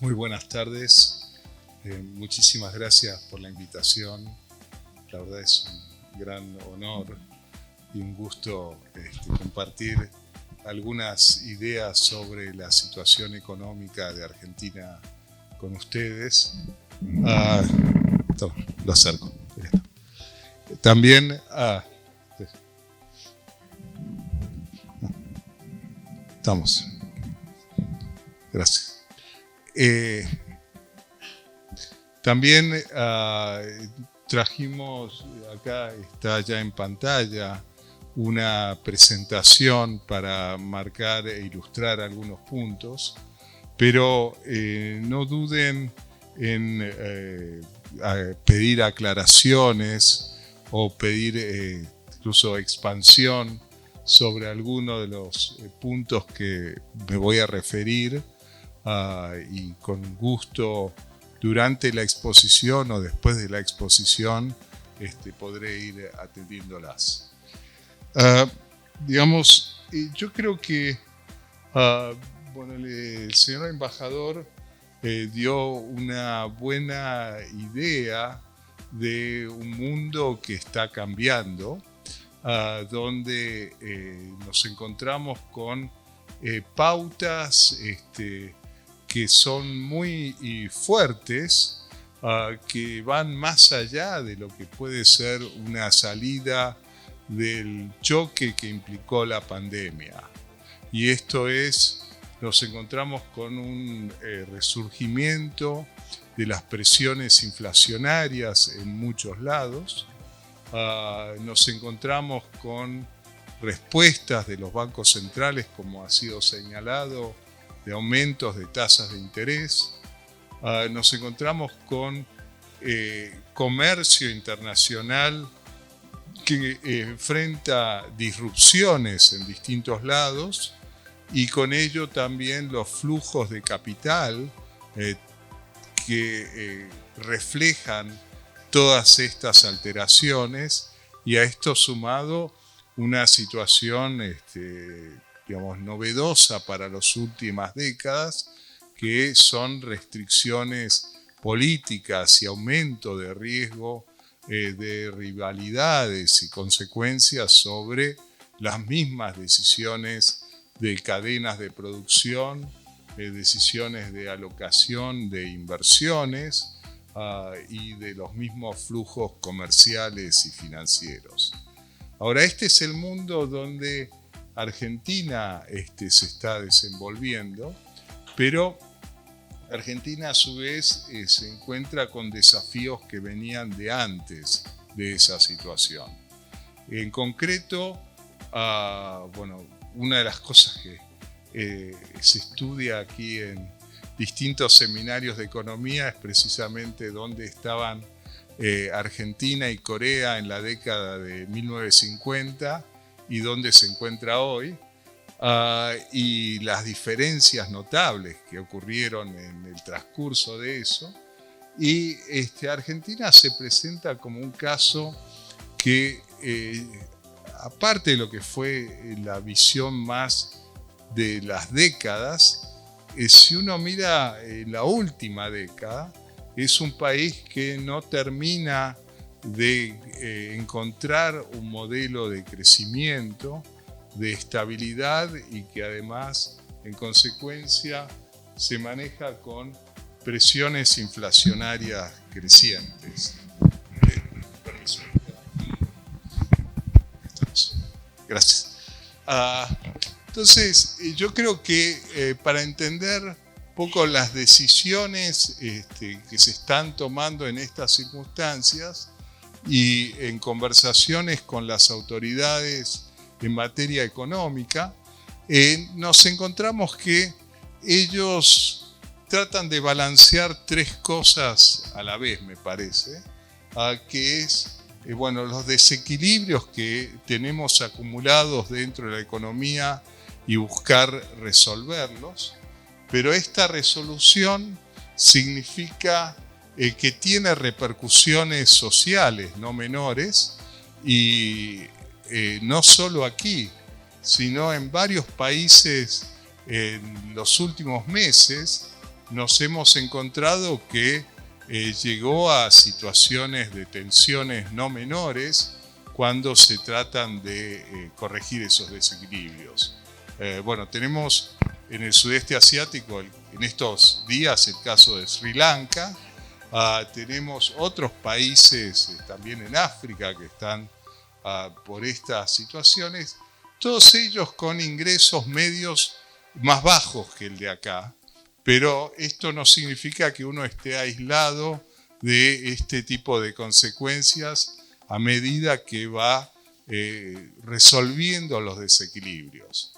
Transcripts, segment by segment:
Muy buenas tardes, muchísimas gracias por la invitación. La verdad es un gran honor y un gusto compartir algunas ideas sobre la situación económica de Argentina con ustedes. Lo acerco. También estamos. Gracias. También trajimos, acá está ya en pantalla, una presentación para marcar e ilustrar algunos puntos, pero no duden en pedir aclaraciones o pedir incluso expansión sobre alguno de los puntos que me voy a referir. Y con gusto durante la exposición o después de la exposición podré ir atendiéndolas. Yo creo que el señor embajador dio una buena idea de un mundo que está cambiando, donde nos encontramos con pautas que son muy fuertes, que van más allá de lo que puede ser una salida del choque que implicó la pandemia. Y esto es, nos encontramos con un resurgimiento de las presiones inflacionarias en muchos lados. Nos encontramos con respuestas de los bancos centrales, como ha sido señalado, de aumentos de tasas de interés. Nos encontramos con comercio internacional que enfrenta disrupciones en distintos lados y con ello también los flujos de capital que reflejan todas estas alteraciones, y a esto sumado una situación novedosa para las últimas décadas, que son restricciones políticas y aumento de riesgo de rivalidades y consecuencias sobre las mismas decisiones de cadenas de producción, decisiones de alocación de inversiones y de los mismos flujos comerciales y financieros. Ahora, este es el mundo donde Argentina se está desenvolviendo, pero Argentina a su vez se encuentra con desafíos que venían de antes de esa situación. En concreto, una de las cosas que se estudia aquí en distintos seminarios de economía es precisamente dónde estaban Argentina y Corea en la década de 1950 y dónde se encuentra hoy, y las diferencias notables que ocurrieron en el transcurso de eso. Y Argentina se presenta como un caso que, aparte de lo que fue la visión más de las décadas, si uno mira la última década, es un país que no termina de encontrar un modelo de crecimiento, de estabilidad, y que además, en consecuencia, se maneja con presiones inflacionarias crecientes. Gracias. Entonces, yo creo que para entender un poco las decisiones que se están tomando en estas circunstancias, y en conversaciones con las autoridades en materia económica, nos encontramos que ellos tratan de balancear tres cosas a la vez, me parece, que es los desequilibrios que tenemos acumulados dentro de la economía y buscar resolverlos, pero esta resolución significa que tiene repercusiones sociales no menores, y no solo aquí, sino en varios países en los últimos meses nos hemos encontrado que llegó a situaciones de tensiones no menores cuando se tratan de corregir esos desequilibrios. Bueno, tenemos en el sudeste asiático en estos días el caso de Sri Lanka, tenemos otros países también en África que están por estas situaciones, todos ellos con ingresos medios más bajos que el de acá, pero esto no significa que uno esté aislado de este tipo de consecuencias a medida que va resolviendo los desequilibrios.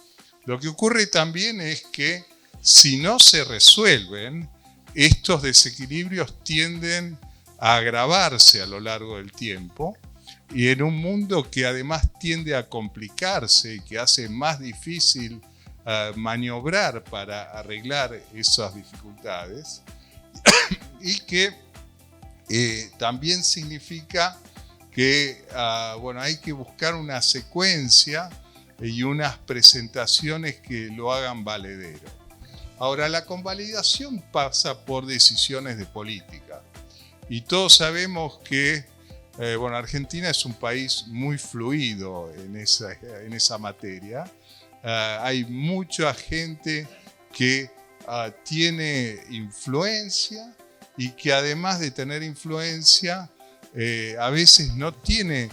Lo que ocurre también es que si no se resuelven, estos desequilibrios tienden a agravarse a lo largo del tiempo, y en un mundo que además tiende a complicarse y que hace más difícil maniobrar para arreglar esas dificultades, y que también significa que hay que buscar una secuencia y unas presentaciones que lo hagan valedero. Ahora, la convalidación pasa por decisiones de política, y todos sabemos que Argentina es un país muy fluido en esa materia. Hay mucha gente que tiene influencia y que además de tener influencia, a veces no tiene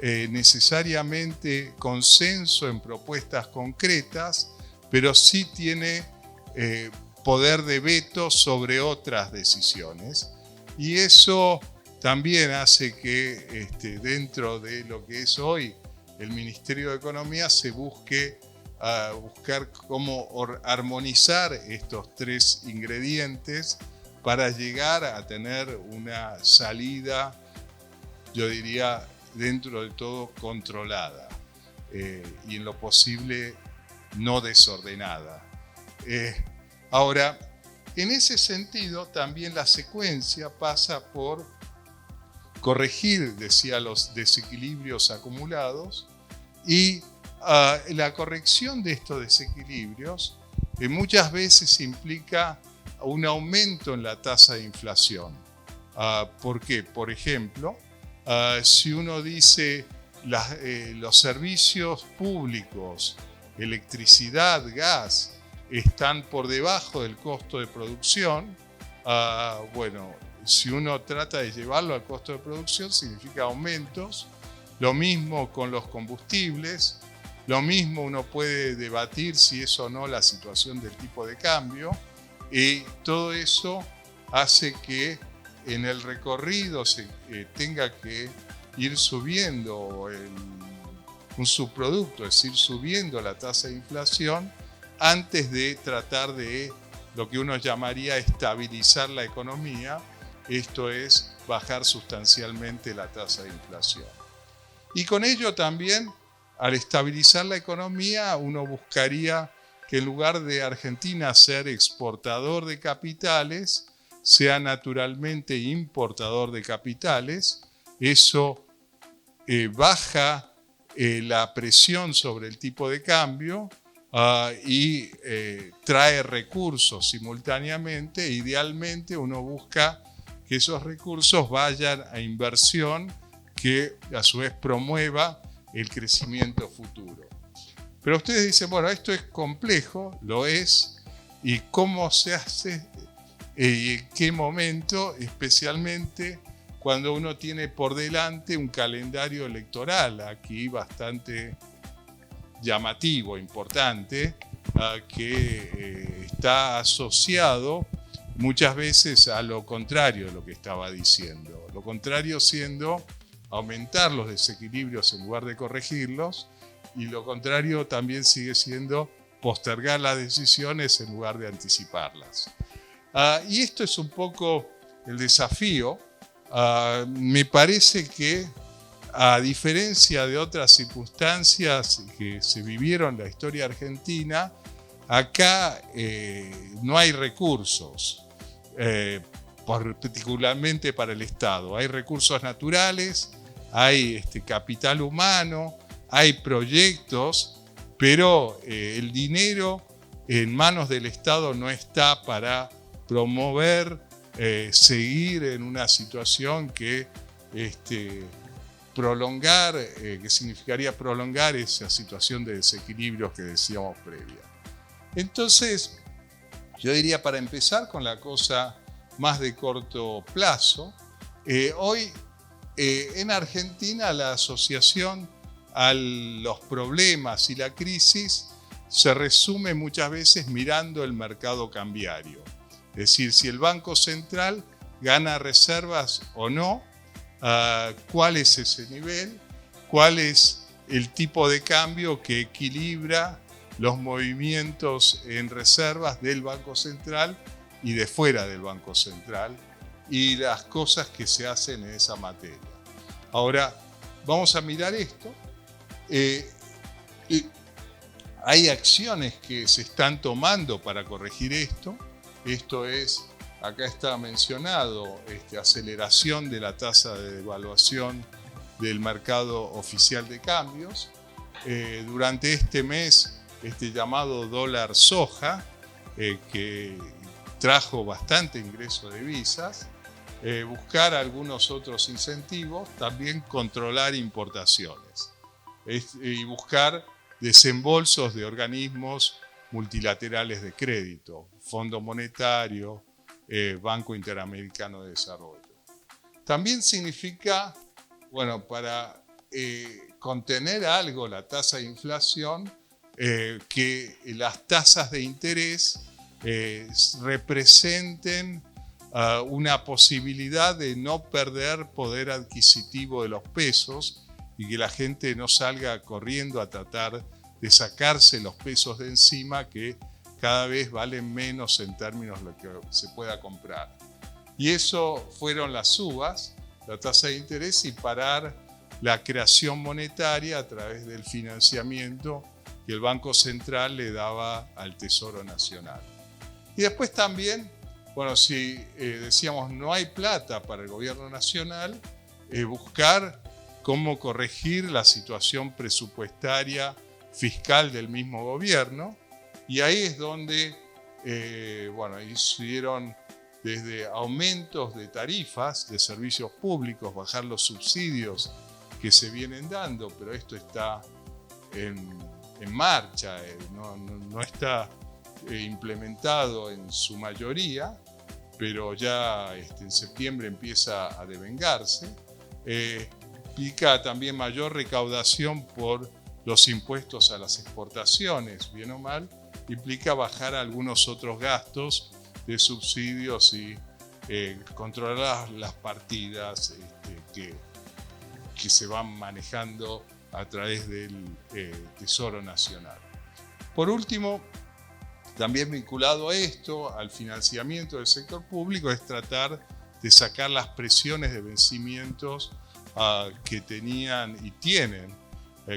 necesariamente consenso en propuestas concretas, pero sí tiene poder de veto sobre otras decisiones. Y eso también hace que dentro de lo que es hoy el Ministerio de Economía se buscar cómo armonizar estos tres ingredientes para llegar a tener una salida, yo diría, dentro de todo controlada y en lo posible no desordenada. Ahora, en ese sentido, también la secuencia pasa por corregir, decía, los desequilibrios acumulados, y la corrección de estos desequilibrios muchas veces implica un aumento en la tasa de inflación. ¿Por qué? Por ejemplo, si uno dice los servicios públicos, electricidad, gas, están por debajo del costo de producción, si uno trata de llevarlo al costo de producción, significa aumentos. Lo mismo con los combustibles, lo mismo uno puede debatir si es o no la situación del tipo de cambio, y todo eso hace que en el recorrido se tenga que ir subiendo un subproducto, es decir, subiendo la tasa de inflación antes de tratar de lo que uno llamaría estabilizar la economía, esto es, bajar sustancialmente la tasa de inflación. Y con ello también, al estabilizar la economía, uno buscaría que en lugar de Argentina ser exportador de capitales, sea naturalmente importador de capitales. Eso baja la presión sobre el tipo de cambio y trae recursos simultáneamente. Idealmente uno busca que esos recursos vayan a inversión que a su vez promueva el crecimiento futuro. Pero ustedes dicen, bueno, esto es complejo, lo es, ¿y cómo se hace? ¿Y en qué momento? Especialmente cuando uno tiene por delante un calendario electoral aquí bastante llamativo, importante, que está asociado muchas veces a lo contrario de lo que estaba diciendo. Lo contrario siendo aumentar los desequilibrios en lugar de corregirlos, y lo contrario también sigue siendo postergar las decisiones en lugar de anticiparlas. Y esto es un poco el desafío. Me parece que, a diferencia de otras circunstancias que se vivieron en la historia argentina, acá no hay recursos, particularmente para el Estado. Hay recursos naturales, hay capital humano, hay proyectos, pero el dinero en manos del Estado no está para promover, seguir en una situación que prolongar, que significaría prolongar esa situación de desequilibrios que decíamos previa. Entonces, yo diría, para empezar con la cosa más de corto plazo, hoy en Argentina la asociación a los problemas y la crisis se resume muchas veces mirando el mercado cambiario. Es decir, si el Banco Central gana reservas o no, cuál es ese nivel, cuál es el tipo de cambio que equilibra los movimientos en reservas del Banco Central y de fuera del Banco Central y las cosas que se hacen en esa materia. Ahora, vamos a mirar esto. Hay acciones que se están tomando para corregir esto. Esto es, acá está mencionado, aceleración de la tasa de devaluación del mercado oficial de cambios. Durante este mes, llamado dólar soja, que trajo bastante ingreso de divisas, buscar algunos otros incentivos, también controlar importaciones y buscar desembolsos de organismos multilaterales de crédito, Fondo Monetario, Banco Interamericano de Desarrollo. También significa, bueno, para contener algo la tasa de inflación, que las tasas de interés representen una posibilidad de no perder poder adquisitivo de los pesos y que la gente no salga corriendo a tratar de sacarse los pesos de encima, que cada vez valen menos en términos de lo que se pueda comprar. Y eso fueron las subas, la tasa de interés, y parar la creación monetaria a través del financiamiento que el Banco Central le daba al Tesoro Nacional. Y después también, bueno, si decíamos no hay plata para el gobierno nacional, buscar cómo corregir la situación presupuestaria fiscal del mismo gobierno, y ahí es donde hicieron desde aumentos de tarifas de servicios públicos, bajar los subsidios que se vienen dando, pero esto está en marcha, no está implementado en su mayoría, pero ya en septiembre empieza a devengarse. Implica también mayor recaudación por los impuestos a las exportaciones, bien o mal, implica bajar algunos otros gastos de subsidios y controlar las partidas que se van manejando a través del Tesoro Nacional. Por último, también vinculado a esto, al financiamiento del sector público, es tratar de sacar las presiones de vencimientos que tenían y tienen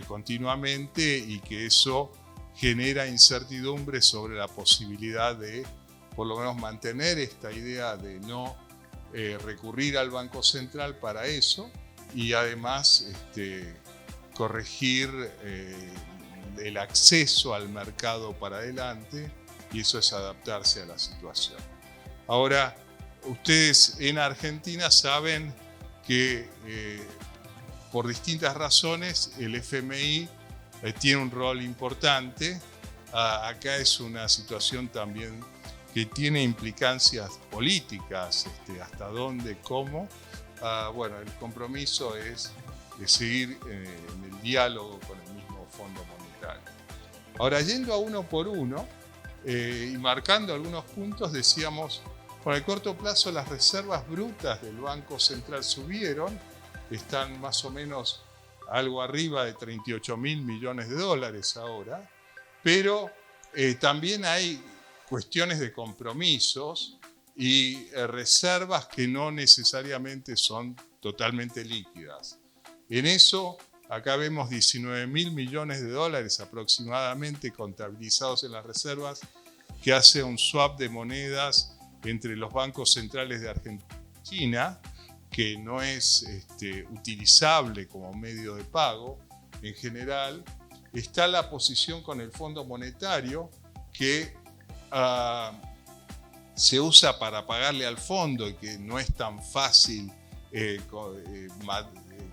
continuamente, y que eso genera incertidumbre sobre la posibilidad de, por lo menos, mantener esta idea de no recurrir al Banco Central para eso, y además corregir el acceso al mercado para adelante, y eso es adaptarse a la situación. Ahora, ustedes en Argentina saben que por distintas razones el FMI tiene un rol importante. Acá es una situación también que tiene implicancias políticas, hasta dónde, cómo. El compromiso es de seguir en el diálogo con el mismo Fondo Monetario. Ahora, yendo a uno por uno y marcando algunos puntos, decíamos, por el corto plazo las reservas brutas del Banco Central subieron, están más o menos algo arriba de 38.000 millones de dólares ahora, pero también hay cuestiones de compromisos y reservas que no necesariamente son totalmente líquidas. En eso, acá vemos 19.000 millones de dólares aproximadamente contabilizados en las reservas, que hace un swap de monedas entre los bancos centrales de Argentina, que no es utilizable como medio de pago en general. Está la posición con el Fondo Monetario, que se usa para pagarle al fondo y que no es tan fácil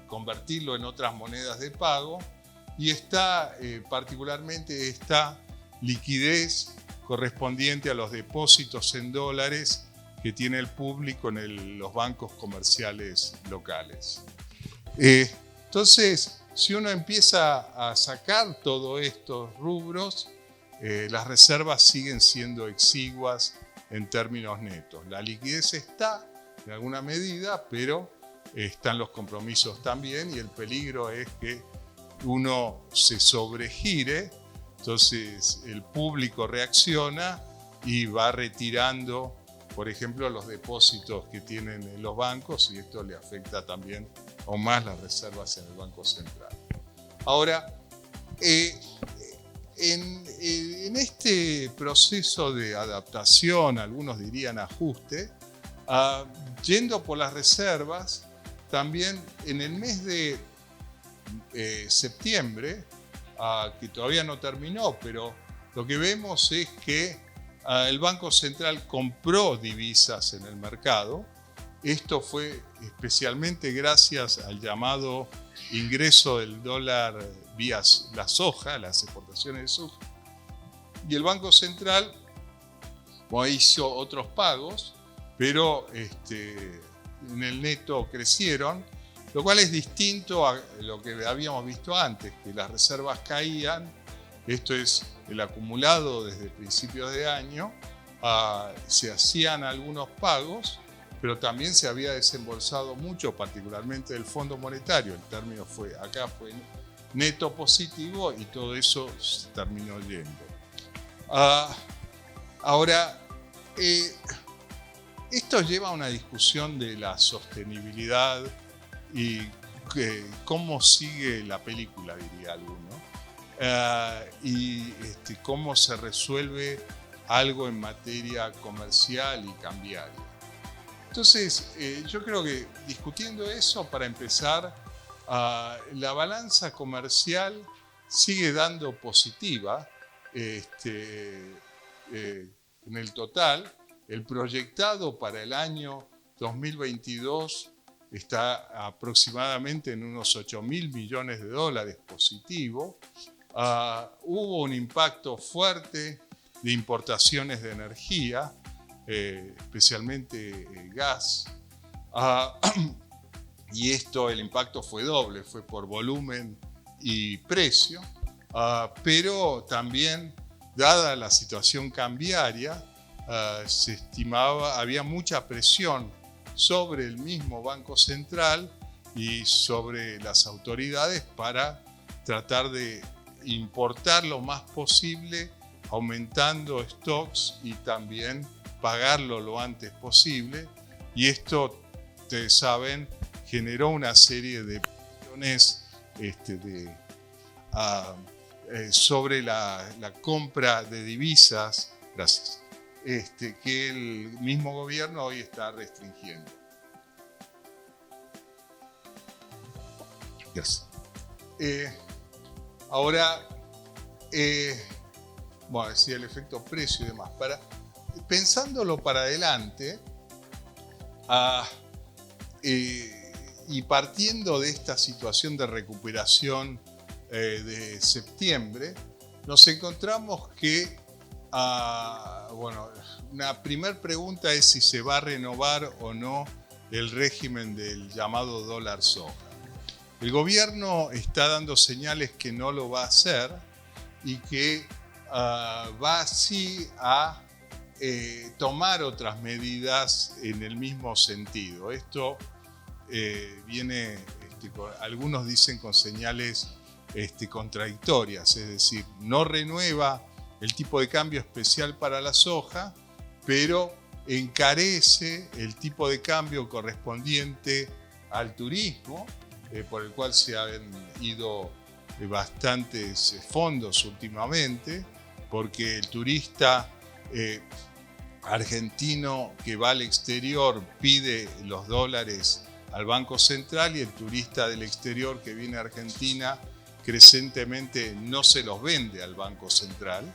convertirlo en otras monedas de pago, y está particularmente esta liquidez correspondiente a los depósitos en dólares que tiene el público en los bancos comerciales locales. Entonces, si uno empieza a sacar todos estos rubros, las reservas siguen siendo exiguas en términos netos. La liquidez está en alguna medida, pero están los compromisos también, y el peligro es que uno se sobregire, entonces el público reacciona y va retirando, por ejemplo, los depósitos que tienen en los bancos, y esto le afecta también aún más las reservas en el Banco Central. Ahora, en este proceso de adaptación, algunos dirían ajuste, yendo por las reservas, también en el mes de septiembre, que todavía no terminó, pero lo que vemos es que el Banco Central compró divisas en el mercado. Esto fue especialmente gracias al llamado ingreso del dólar vía la soja, las exportaciones de soja. Y el Banco Central hizo otros pagos, pero en el neto crecieron, lo cual es distinto a lo que habíamos visto antes, que las reservas caían. Esto es el acumulado desde principios de año. Se hacían algunos pagos, pero también se había desembolsado mucho, particularmente del Fondo Monetario. El término acá fue neto positivo, y todo eso se terminó yendo. Ahora, esto lleva a una discusión de la sostenibilidad y cómo sigue la película, diría alguno, y cómo se resuelve algo en materia comercial y cambiaria. Entonces, yo creo que discutiendo eso, para empezar, la balanza comercial sigue dando positiva en el total. El proyectado para el año 2022 está aproximadamente en unos 8.000 millones de dólares positivo. Hubo un impacto fuerte de importaciones de energía, especialmente gas, y el impacto fue doble, fue por volumen y precio, pero también, dada la situación cambiaria, se estimaba, había mucha presión sobre el mismo Banco Central y sobre las autoridades para tratar de importar lo más posible, aumentando stocks y también pagarlo lo antes posible. Y esto, ustedes saben, generó una serie de presiones sobre la compra de divisas, gracias, que el mismo gobierno hoy está restringiendo. Yes. Ahora, decía el efecto precio y demás. Pensándolo para adelante, y partiendo de esta situación de recuperación de septiembre, nos encontramos que, una primera pregunta es si se va a renovar o no el régimen del llamado dólar soja. El gobierno está dando señales que no lo va a hacer y que va así a tomar otras medidas en el mismo sentido. Esto viene, algunos dicen con señales contradictorias, es decir, no renueva el tipo de cambio especial para la soja, pero encarece el tipo de cambio correspondiente al turismo, por el cual se han ido bastantes fondos últimamente, porque el turista argentino que va al exterior pide los dólares al Banco Central, y el turista del exterior que viene a Argentina crecientemente no se los vende al Banco Central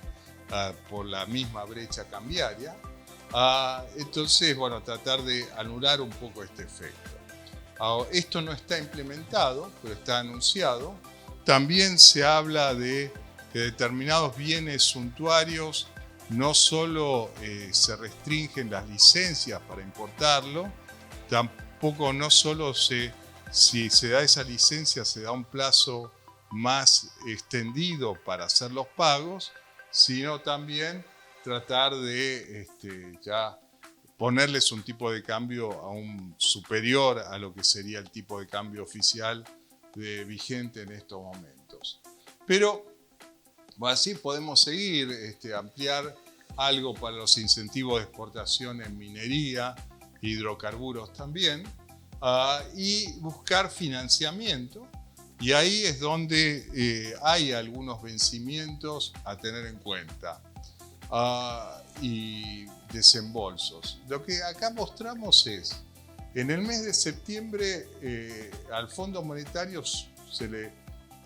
por la misma brecha cambiaria. Entonces, bueno, tratar de anular un poco este efecto. Esto no está implementado, pero está anunciado. También se habla de que determinados bienes suntuarios no solo se restringen las licencias para importarlo, tampoco no solo si se da esa licencia se da un plazo más extendido para hacer los pagos, sino también tratar de ya ponerles un tipo de cambio aún superior a lo que sería el tipo de cambio oficial vigente en estos momentos. Pero así podemos seguir, ampliar algo para los incentivos de exportación en minería, hidrocarburos también, y buscar financiamiento. Y ahí es donde hay algunos vencimientos a tener en cuenta y desembolsos. Lo que acá mostramos es, en el mes de septiembre al Fondo Monetario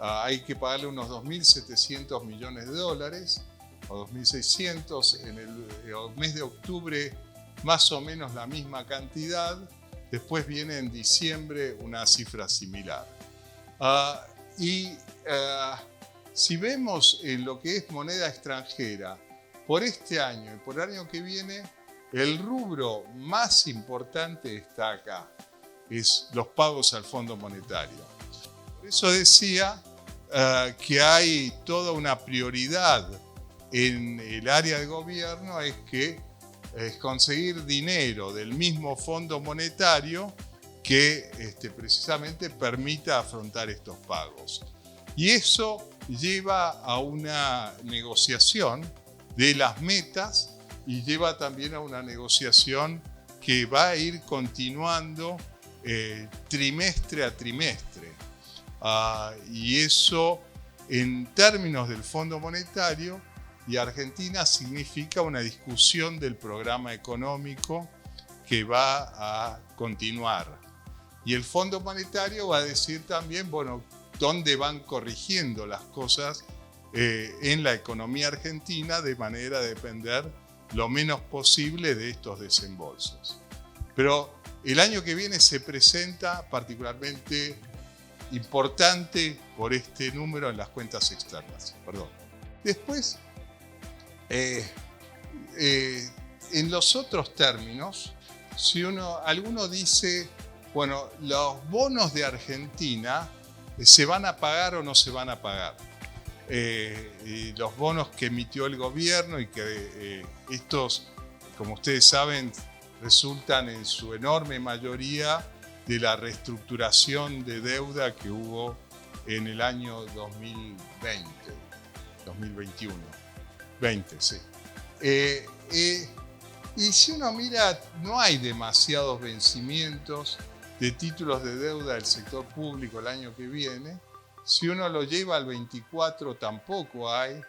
hay que pagarle unos 2.700 millones de dólares o 2.600. En el mes de octubre más o menos la misma cantidad. Después viene en diciembre una cifra similar. Si vemos en lo que es moneda extranjera, por este año y por el año que viene, el rubro más importante está acá, es los pagos al Fondo Monetario. Por eso decía que hay toda una prioridad en el área de gobierno, es conseguir dinero del mismo Fondo Monetario que precisamente permita afrontar estos pagos. Y eso lleva a una negociación de las metas y lleva también a una negociación que va a ir continuando trimestre a trimestre. Y eso, en términos del Fondo Monetario y Argentina, significa una discusión del programa económico que va a continuar. Y el Fondo Monetario va a decir también, bueno, dónde van corrigiendo las cosas en la economía argentina de manera de depender lo menos posible de estos desembolsos. Pero el año que viene se presenta particularmente importante por este número en las cuentas externas. Después, en los otros términos, si alguno dice, bueno, los bonos de Argentina se van a pagar o no se van a pagar. Y los bonos que emitió el gobierno y que estos, como ustedes saben, resultan en su enorme mayoría de la reestructuración de deuda que hubo en el año 2021. 20, sí. Y si uno mira, no hay demasiados vencimientos de títulos de deuda del sector público el año que viene. Si uno lo lleva al 24 tampoco hay.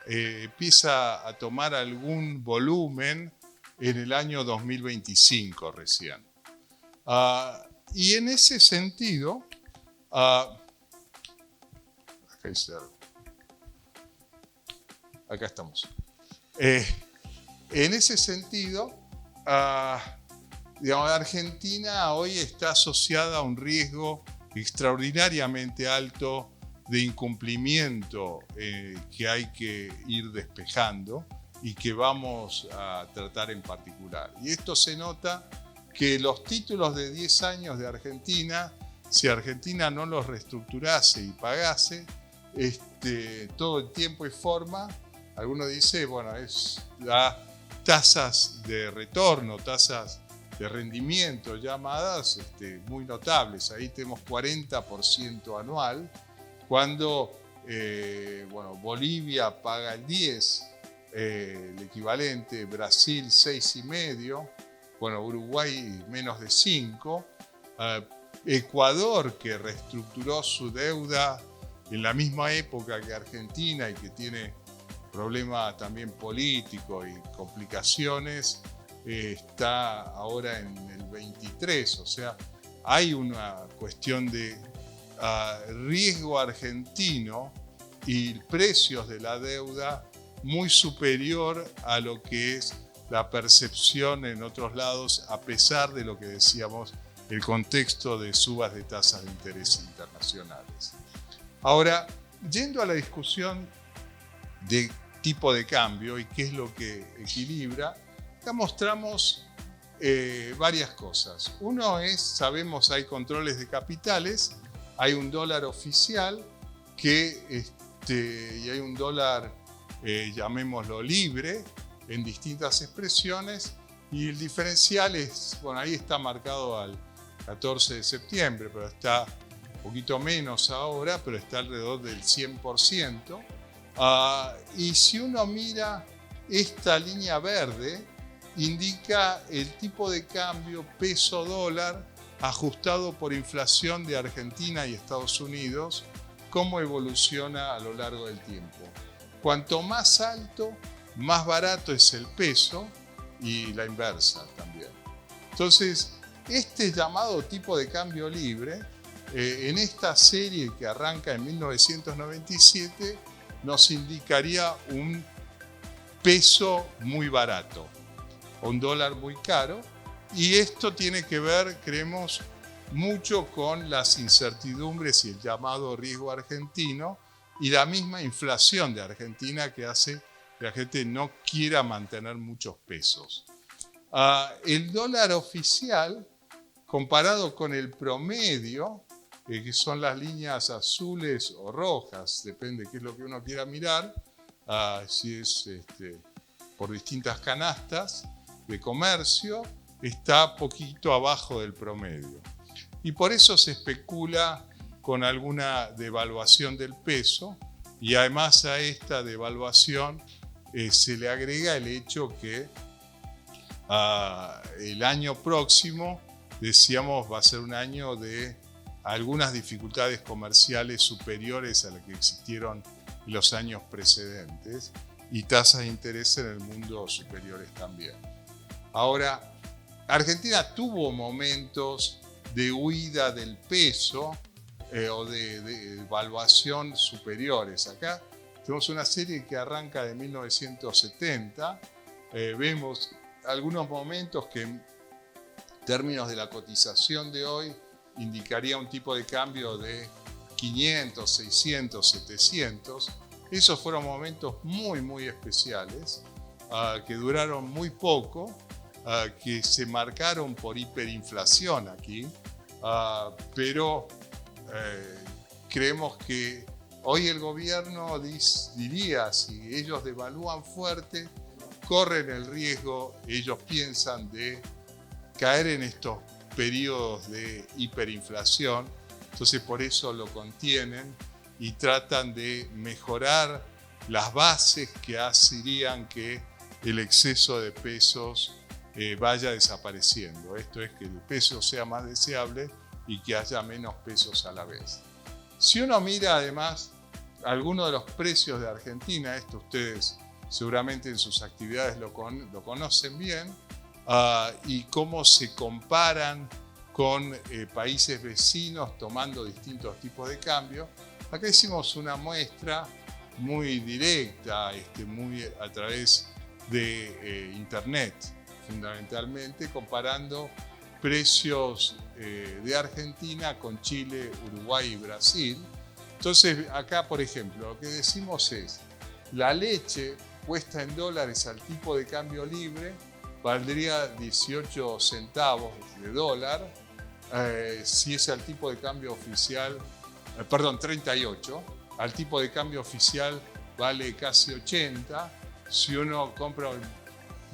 Empieza a tomar algún volumen en el año 2025 recién. Y en ese sentido, acá estamos. En ese sentido, digamos, Argentina hoy está asociada a un riesgo extraordinariamente alto de incumplimiento que hay que ir despejando y que vamos a tratar en particular. Y esto se nota que los títulos de 10 años de Argentina, si Argentina no los reestructurase y pagase todo el tiempo y forma, alguno dice, bueno, da tasas de retorno, tasas de rendimiento llamadas muy notables. Ahí tenemos 40% anual, cuando Bolivia paga el 10%, el equivalente, Brasil 6,5%, Uruguay menos de 5%, Ecuador, que reestructuró su deuda en la misma época que Argentina y que tiene problemas también políticos y complicaciones, está ahora en el 23%. O sea, hay una cuestión de riesgo argentino y precios de la deuda muy superior a lo que es la percepción en otros lados, a pesar de lo que decíamos, el contexto de subas de tasas de interés internacionales. Ahora, yendo a la discusión de tipo de cambio y qué es lo que equilibra, acá mostramos varias cosas. Uno es, sabemos, hay controles de capitales, hay un dólar oficial y hay un dólar, llamémoslo libre, en distintas expresiones, y el diferencial es, bueno, ahí está marcado al 14 de septiembre, pero está un poquito menos ahora, pero está alrededor del 100%. Y si uno mira esta línea verde, indica el tipo de cambio peso-dólar ajustado por inflación de Argentina y Estados Unidos, cómo evoluciona a lo largo del tiempo. Cuanto más alto, más barato es el peso y la inversa también. Entonces, este llamado tipo de cambio libre, en esta serie que arranca en 1997, nos indicaría un peso muy barato, un dólar muy caro, y esto tiene que ver, creemos, mucho con las incertidumbres y el llamado riesgo argentino y la misma inflación de Argentina que hace que la gente no quiera mantener muchos pesos. El dólar oficial, comparado con el promedio, que son las líneas azules o rojas, depende de qué es lo que uno quiera mirar, si es por distintas canastas de comercio, está poquito abajo del promedio. Y por eso se especula con alguna devaluación del peso, y además a esta devaluación se le agrega el hecho que el año próximo, decíamos, va a ser un año de algunas dificultades comerciales superiores a las que existieron en los años precedentes y tasas de interés en el mundo superiores también. Ahora, Argentina tuvo momentos de huida del peso o de evaluación superiores. Acá tenemos una serie que arranca de 1970. Vemos algunos momentos que en términos de la cotización de hoy indicaría un tipo de cambio de 500, 600, 700. Esos fueron momentos muy, muy especiales que duraron muy poco, que se marcaron por hiperinflación aquí, pero creemos que hoy el gobierno diría, si ellos devalúan fuerte, corren el riesgo, ellos piensan, de caer en estos periodos de hiperinflación. Entonces por eso lo contienen y tratan de mejorar las bases que harían que el exceso de pesos vaya desapareciendo. Esto es que el peso sea más deseable y que haya menos pesos a la vez. Si uno mira además algunos de los precios de Argentina, esto ustedes seguramente en sus actividades lo conocen bien, y cómo se comparan con países vecinos tomando distintos tipos de cambio. Acá hicimos una muestra muy directa, muy a través de internet, fundamentalmente, comparando precios de Argentina con Chile, Uruguay y Brasil. Entonces, acá, por ejemplo, lo que decimos es, la leche puesta en dólares al tipo de cambio libre valdría 18 centavos de dólar, si es al tipo de cambio oficial, 38, al tipo de cambio oficial vale casi 80, si uno compra un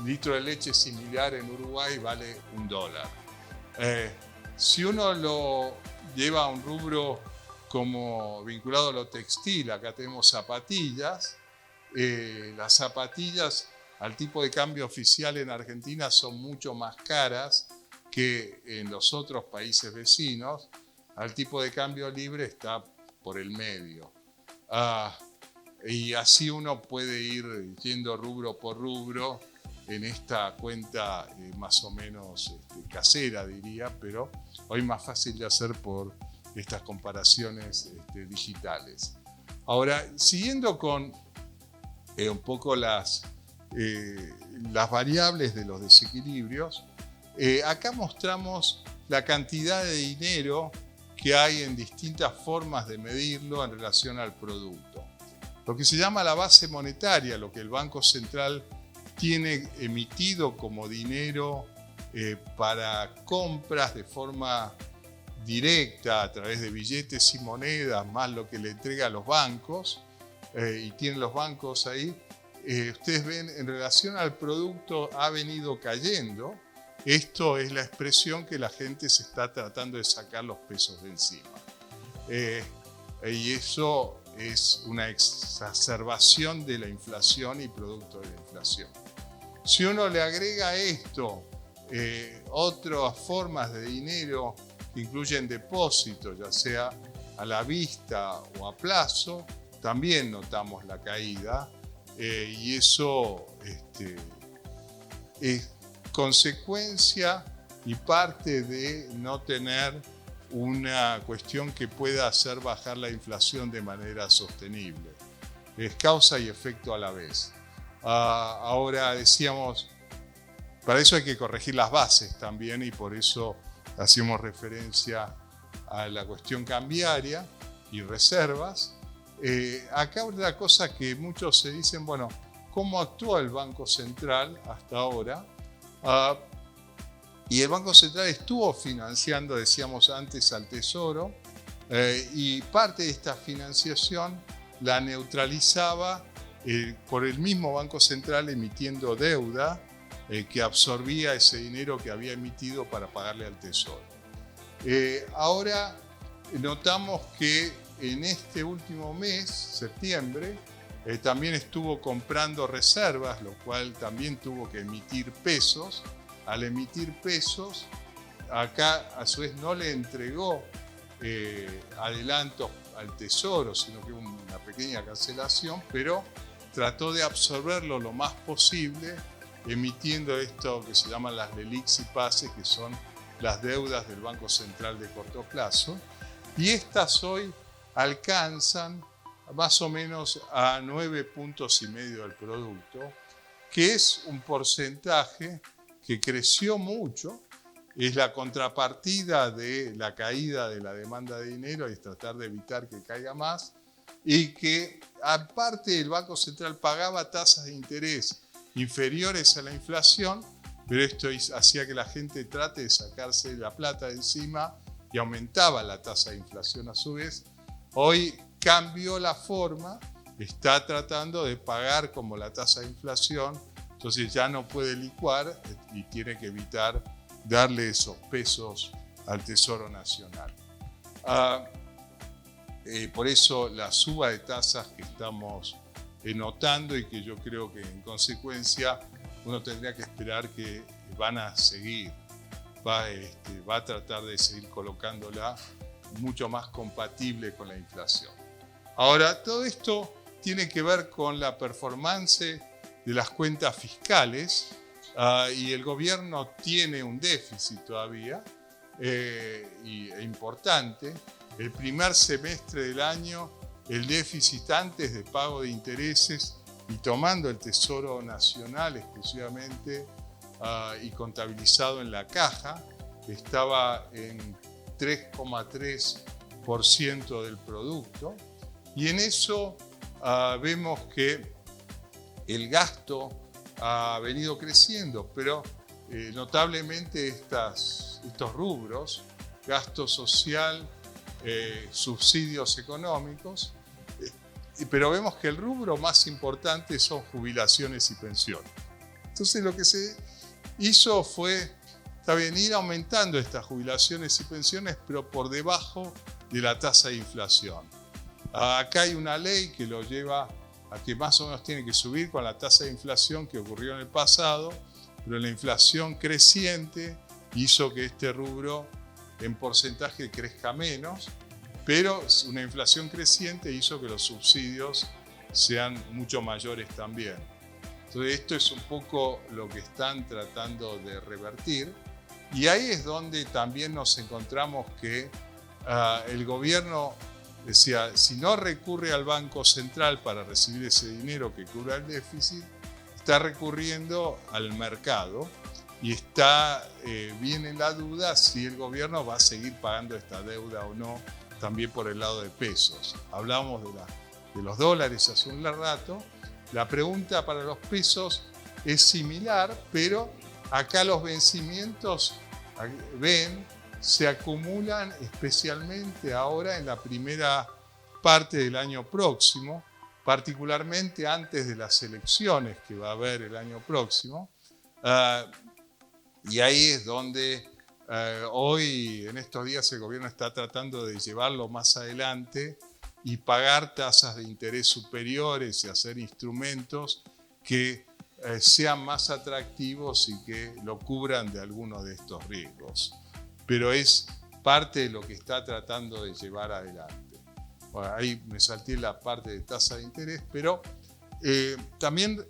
litro de leche similar en Uruguay vale $1. Si uno lo lleva a un rubro como vinculado a lo textil, acá tenemos zapatillas, las zapatillas al tipo de cambio oficial en Argentina son mucho más caras que en los otros países vecinos. Al tipo de cambio libre está por el medio. Y así uno puede ir yendo rubro por rubro en esta cuenta más o menos casera, diría, pero hoy más fácil de hacer por estas comparaciones digitales. Ahora, siguiendo con un poco las las variables de los desequilibrios. Acá mostramos la cantidad de dinero que hay en distintas formas de medirlo en relación al producto. Lo que se llama la base monetaria, lo que el Banco Central tiene emitido como dinero para compras de forma directa a través de billetes y monedas, más lo que le entrega a los bancos, y tienen los bancos ahí, ustedes ven en relación al producto ha venido cayendo. Esto es la expresión que la gente se está tratando de sacar los pesos de encima. Y eso es una exacerbación de la inflación y producto de la inflación. Si uno le agrega a esto otras formas de dinero que incluyen depósitos, ya sea a la vista o a plazo, también notamos la caída, y eso es consecuencia y parte de no tener una cuestión que pueda hacer bajar la inflación de manera sostenible. Es causa y efecto a la vez. Ahora decíamos, para eso hay que corregir las bases también, y por eso hacíamos referencia a la cuestión cambiaria y reservas. Acá otra cosa que muchos se dicen, bueno, ¿cómo actuó el Banco Central hasta ahora? Y el Banco Central estuvo financiando, decíamos antes, al Tesoro, y parte de esta financiación la neutralizaba por el mismo Banco Central emitiendo deuda que absorbía ese dinero que había emitido para pagarle al Tesoro. Ahora notamos que en este último mes, septiembre, también estuvo comprando reservas, lo cual también tuvo que emitir pesos. Al emitir pesos, acá a su vez no le entregó adelantos al Tesoro, sino que una pequeña cancelación, pero trató de absorberlo lo más posible, emitiendo esto que se llaman las LELIQs y PASES, que son las deudas del Banco Central de corto plazo, y estas hoy alcanzan más o menos a 9,5 puntos del producto, que es un porcentaje que creció mucho, es la contrapartida de la caída de la demanda de dinero, es tratar de evitar que caiga más, y que aparte el Banco Central pagaba tasas de interés inferiores a la inflación, pero esto hacía que la gente trate de sacarse la plata de encima y aumentaba la tasa de inflación a su vez. Hoy cambió la forma, está tratando de pagar como la tasa de inflación, entonces ya no puede licuar y tiene que evitar darle esos pesos al Tesoro Nacional. Por eso la suba de tasas que estamos notando, y que yo creo que en consecuencia uno tendría que esperar que van a seguir, va a tratar de seguir colocándola mucho más compatible con la inflación. Ahora, todo esto tiene que ver con la performance de las cuentas fiscales, y el gobierno tiene un déficit todavía importante. El primer semestre del año, el déficit antes de pago de intereses y tomando el Tesoro Nacional exclusivamente y contabilizado en la caja, estaba en 3,3% del producto. Y en eso vemos que el gasto ha venido creciendo, pero notablemente estos rubros, gasto social, subsidios económicos, pero vemos que el rubro más importante son jubilaciones y pensiones. Entonces lo que se hizo fue ir aumentando estas jubilaciones y pensiones, pero por debajo de la tasa de inflación. Acá hay una ley que lo lleva a que más o menos tiene que subir con la tasa de inflación que ocurrió en el pasado, pero la inflación creciente hizo que este rubro en porcentaje crezca menos, pero una inflación creciente hizo que los subsidios sean mucho mayores también. Entonces esto es un poco lo que están tratando de revertir, y ahí es donde también nos encontramos que el gobierno decía, si no recurre al Banco Central para recibir ese dinero que cubra el déficit, está recurriendo al mercado y viene la duda si el gobierno va a seguir pagando esta deuda o no, también por el lado de pesos. Hablábamos de los dólares hace un rato. La pregunta para los pesos es similar, pero acá los vencimientos, se acumulan especialmente ahora en la primera parte del año próximo, particularmente antes de las elecciones que va a haber el año próximo. Y ahí es donde hoy, en estos días, el gobierno está tratando de llevarlo más adelante y pagar tasas de interés superiores y hacer instrumentos que sean más atractivos y que lo cubran de algunos de estos riesgos. Pero es parte de lo que está tratando de llevar adelante. Bueno, ahí me salté la parte de tasa de interés, pero también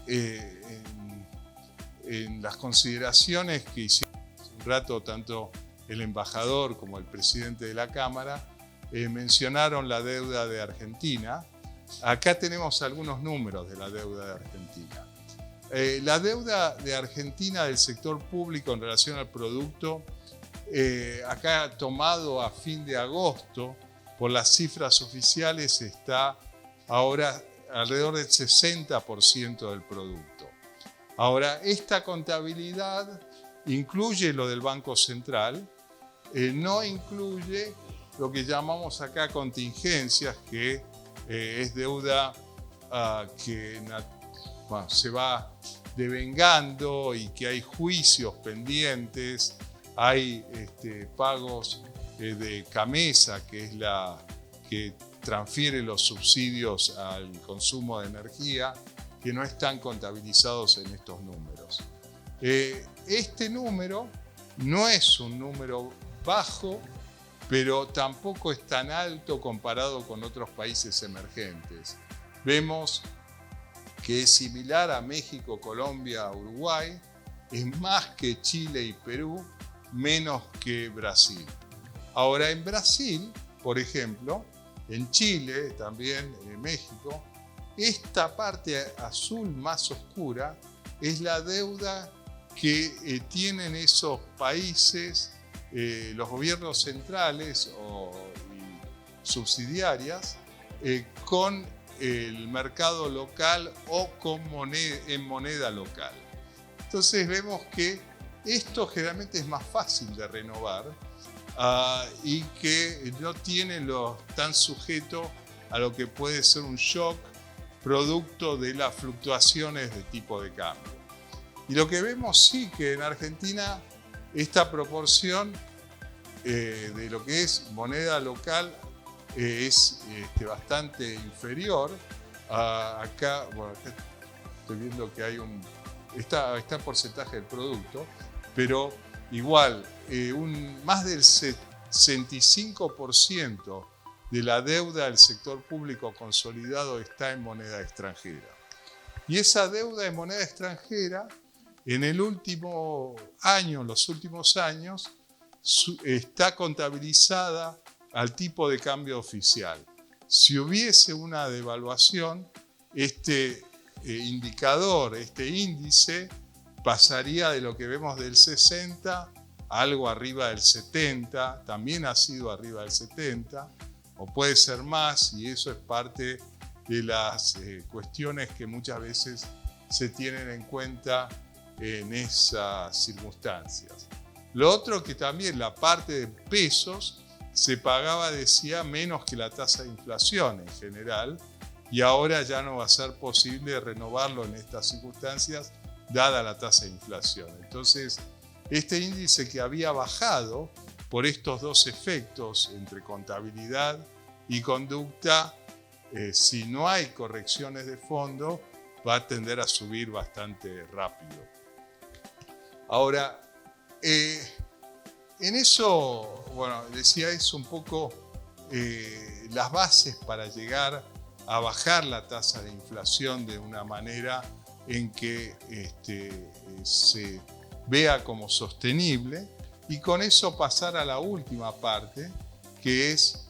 en las consideraciones que hicieron hace un rato tanto el embajador como el presidente de la Cámara, mencionaron la deuda de Argentina. Acá tenemos algunos números de la deuda de Argentina. La deuda de Argentina del sector público en relación al producto, acá tomado a fin de agosto, por las cifras oficiales, está ahora alrededor del 60% del producto. Ahora, esta contabilidad incluye lo del Banco Central, no incluye lo que llamamos acá contingencias, que es deuda que se va devengando y que hay juicios pendientes, hay pagos de CAMESA, que es la que transfiere los subsidios al consumo de energía, que no están contabilizados en estos números. Este número no es un número bajo, pero tampoco es tan alto comparado con otros países emergentes. Vemos que es similar a México, Colombia, Uruguay, es más que Chile y Perú, menos que Brasil. Ahora, en Brasil, por ejemplo, en Chile, también en México, esta parte azul más oscura es la deuda que tienen esos países, los gobiernos centrales y subsidiarias, con el mercado local o en moneda local. Entonces vemos que esto generalmente es más fácil de renovar y que no tiene tan sujeto a lo que puede ser un shock producto de las fluctuaciones de tipo de cambio. Y lo que vemos sí que en Argentina esta proporción de lo que es moneda local es bastante inferior. Acá estoy viendo que hay está porcentaje del producto, pero igual más del 65% de la deuda del sector público consolidado está en moneda extranjera. Y esa deuda en moneda extranjera, en los últimos años, está contabilizada al tipo de cambio oficial. Si hubiese una devaluación, este indicador, este índice, pasaría de lo que vemos del 60 a algo arriba del 70, también ha sido arriba del 70, o puede ser más, y eso es parte de las cuestiones que muchas veces se tienen en cuenta en esas circunstancias. Lo otro que también la parte de pesos se pagaba, decía, menos que la tasa de inflación en general, y ahora ya no va a ser posible renovarlo en estas circunstancias dada la tasa de inflación. Entonces, este índice que había bajado por estos dos efectos entre contabilidad y conducta, si no hay correcciones de fondo, va a tender a subir bastante rápido. Ahora, en eso, decía, es un poco las bases para llegar a bajar la tasa de inflación de una manera en que se vea como sostenible, y con eso pasar a la última parte, que es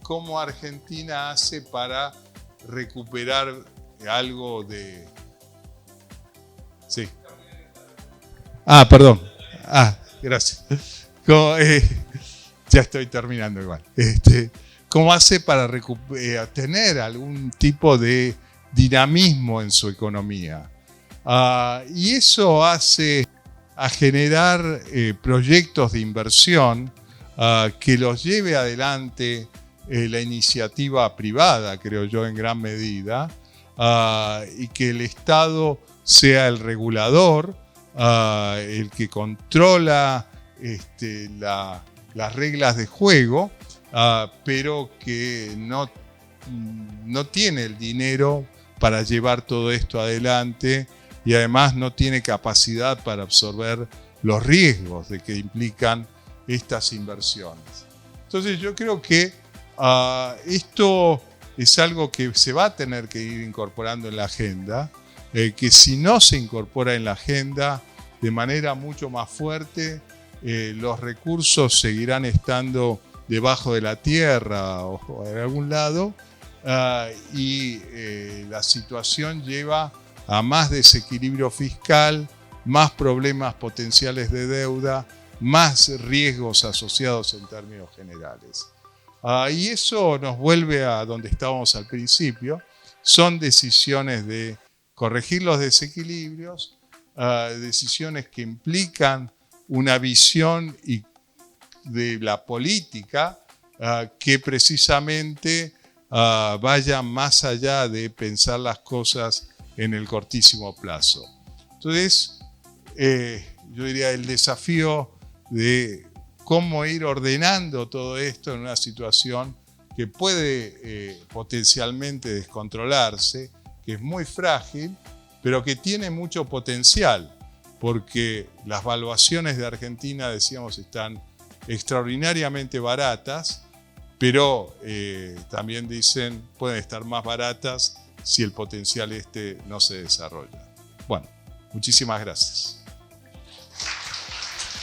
cómo Argentina hace para recuperar algo de... Sí. Perdón. Gracias. Ya estoy terminando igual. ¿Cómo hace para tener algún tipo de dinamismo en su economía? Y eso hace a generar proyectos de inversión que los lleve adelante la iniciativa privada, creo yo, en gran medida, y que el Estado sea el regulador, el que controla las reglas de juego, pero que no tiene el dinero para llevar todo esto adelante y además no tiene capacidad para absorber los riesgos de que implican estas inversiones. Entonces yo creo que esto es algo que se va a tener que ir incorporando en la agenda, que si no se incorpora en la agenda de manera mucho más fuerte, los recursos seguirán estando debajo de la tierra o en algún lado, y la situación lleva a más desequilibrio fiscal, más problemas potenciales de deuda, más riesgos asociados en términos generales. Y eso nos vuelve a donde estábamos al principio. Son decisiones de corregir los desequilibrios, decisiones que implican una visión de la política que precisamente vaya más allá de pensar las cosas en el cortísimo plazo. Entonces, yo diría el desafío de cómo ir ordenando todo esto en una situación que puede potencialmente descontrolarse, que es muy frágil, pero que tiene mucho potencial, porque las valuaciones de Argentina, decíamos, están extraordinariamente baratas, pero también dicen pueden estar más baratas si el potencial no se desarrolla. Bueno, muchísimas gracias.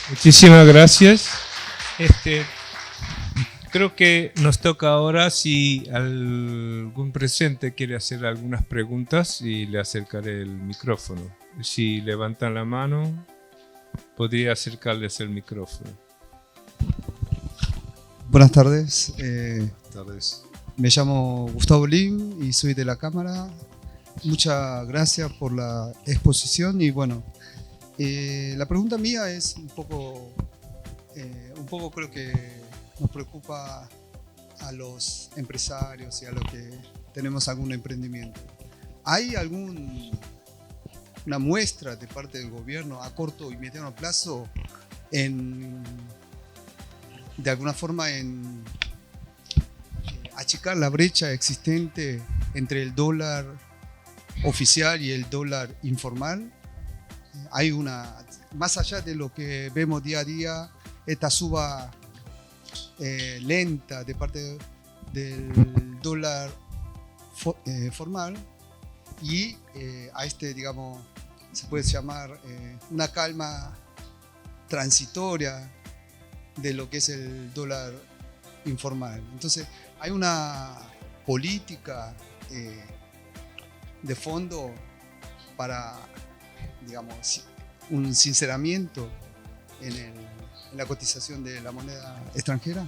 Muchísimas gracias. Creo que nos toca ahora si algún presente quiere hacer algunas preguntas y le acercaré el micrófono. Si levantan la mano, podría acercarles el micrófono. Buenas tardes. Buenas tardes. Me llamo Gustavo Lim y soy de la Cámara. Muchas gracias por la exposición y bueno, la pregunta mía es un poco creo que nos preocupa a los empresarios y a los que tenemos algún emprendimiento. ¿Hay una muestra de parte del gobierno a corto y mediano plazo de alguna forma en achicar la brecha existente entre el dólar oficial y el dólar informal? Hay más allá de lo que vemos día a día, esta suba lenta de parte del dólar formal y a digamos, se puede llamar una calma transitoria de lo que es el dólar informal. Entonces, hay una política de fondo para, digamos, un sinceramiento en la cotización de la moneda extranjera.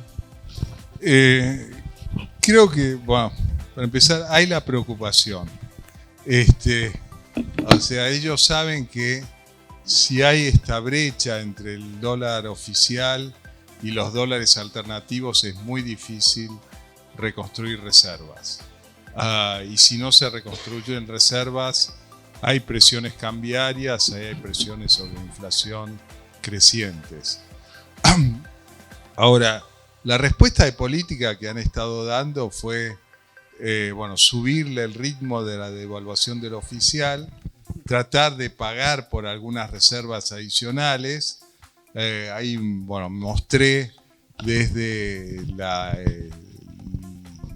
Creo que, bueno, para empezar, hay la preocupación. O sea, ellos saben que si hay esta brecha entre el dólar oficial y los dólares alternativos, es muy difícil reconstruir reservas. Y si no se reconstruyen reservas, hay presiones cambiarias, hay presiones sobre inflación crecientes. Ahora, la respuesta de política que han estado dando fue subirle el ritmo de la devaluación del oficial, tratar de pagar por algunas reservas adicionales. Ahí mostré desde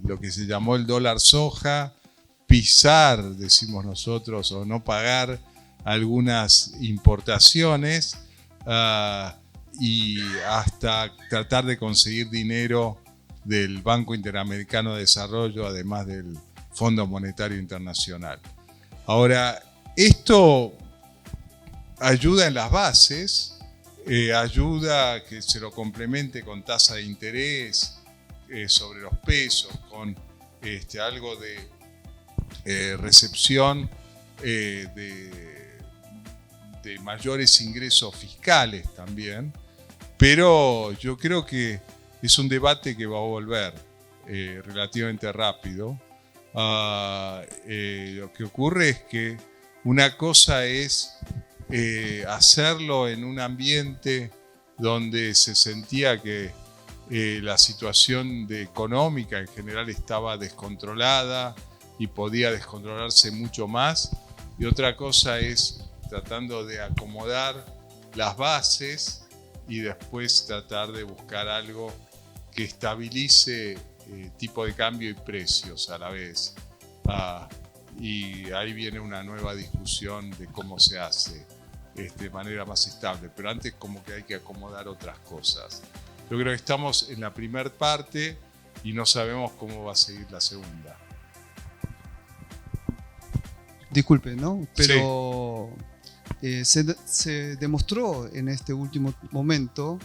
lo que se llamó el dólar soja, pisar, decimos nosotros, o no pagar algunas importaciones, y hasta tratar de conseguir dinero del Banco Interamericano de Desarrollo, además del Fondo Monetario Internacional. Ahora, esto ayuda en las bases, ayuda a que se lo complemente con tasa de interés sobre los pesos, con algo de recepción de mayores ingresos fiscales también, pero yo creo que es un debate que va a volver relativamente rápido. Lo que ocurre es que una cosa es hacerlo en un ambiente donde se sentía que la situación económica en general estaba descontrolada y podía descontrolarse mucho más, y otra cosa es tratando de acomodar las bases y después tratar de buscar algo que estabilice tipo de cambio y precios a la vez. Y ahí viene una nueva discusión de cómo se hace de manera más estable, pero antes como que hay que acomodar otras cosas. Yo creo que estamos en la primera parte y no sabemos cómo va a seguir la segunda. Disculpe, ¿no? Pero se demostró en este último momento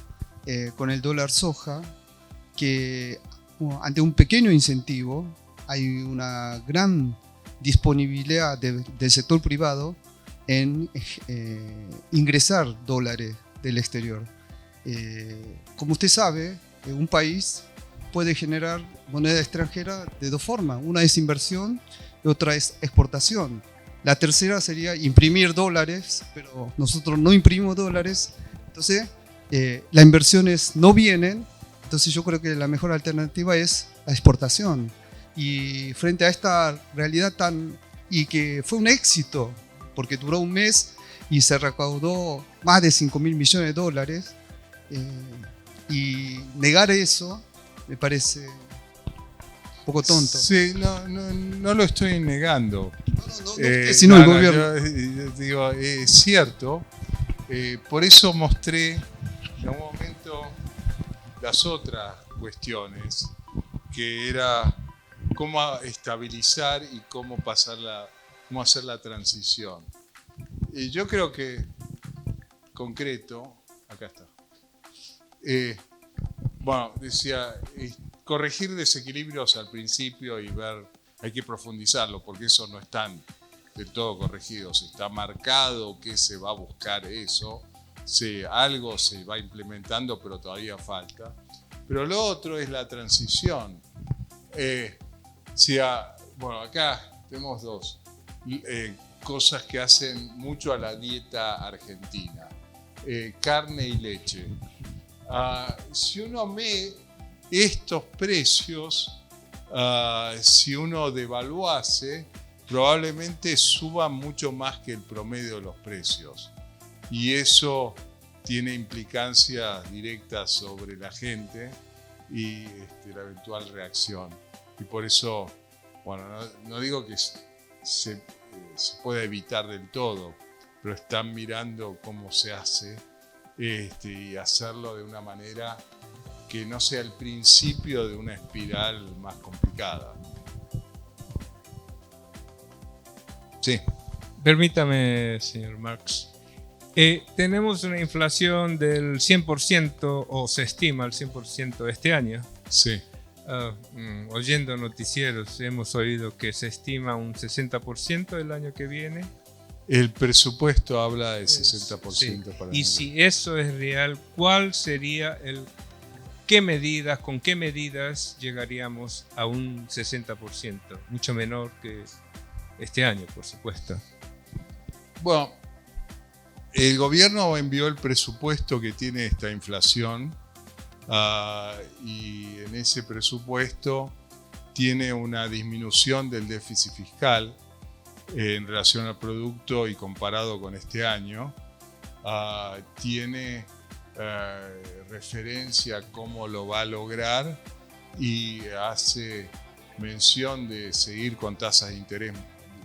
con el dólar soja que ante un pequeño incentivo hay una gran disponibilidad del sector privado en ingresar dólares del exterior. Como usted sabe, un país puede generar moneda extranjera de dos formas. Una es inversión y otra es exportación. La tercera sería imprimir dólares, pero nosotros no imprimimos dólares, entonces las inversiones no vienen. Entonces yo creo que la mejor alternativa es la exportación. Y frente a esta realidad y que fue un éxito, porque duró un mes y se recaudó más de $5.000 millones, y negar eso me parece un poco tonto. Sí, no lo eestoy negando. Sino el gobierno. Yo digo, es cierto. Por eso mostré en un momento las otras cuestiones, que era cómo estabilizar y cómo hacer la transición. Y yo creo que, concreto, acá está. Bueno, decía, corregir desequilibrios al principio y ver, hay que profundizarlo, porque eso no están del todo corregidos, está marcado que se va a buscar eso, algo se va implementando, pero todavía falta. Pero lo otro es la transición. Bueno, acá tenemos dos cosas que hacen mucho a la dieta argentina: carne y leche. Si uno ve estos precios, si uno devaluase, probablemente suban mucho más que el promedio de los precios. Y eso tiene implicancias directas sobre la gente y la eventual reacción. Y por eso, bueno, no digo que se pueda evitar del todo, pero están mirando cómo se hace y hacerlo de una manera que no sea el principio de una espiral más complicada. Sí. Permítame, señor Marx. Tenemos una inflación del 100%, o se estima el 100% este año. Sí. Oyendo noticieros hemos oído que se estima un 60% el año que viene. El presupuesto habla de 60% sí. para y si eso es real, ¿cuál sería con qué medidas llegaríamos a un 60%? Mucho menor que este año, por supuesto. Bueno, el gobierno envió el presupuesto que tiene esta inflación, y en ese presupuesto tiene una disminución del déficit fiscal en relación al producto y comparado con este año. Tiene referencia a cómo lo va a lograr y hace mención de seguir con tasas de interés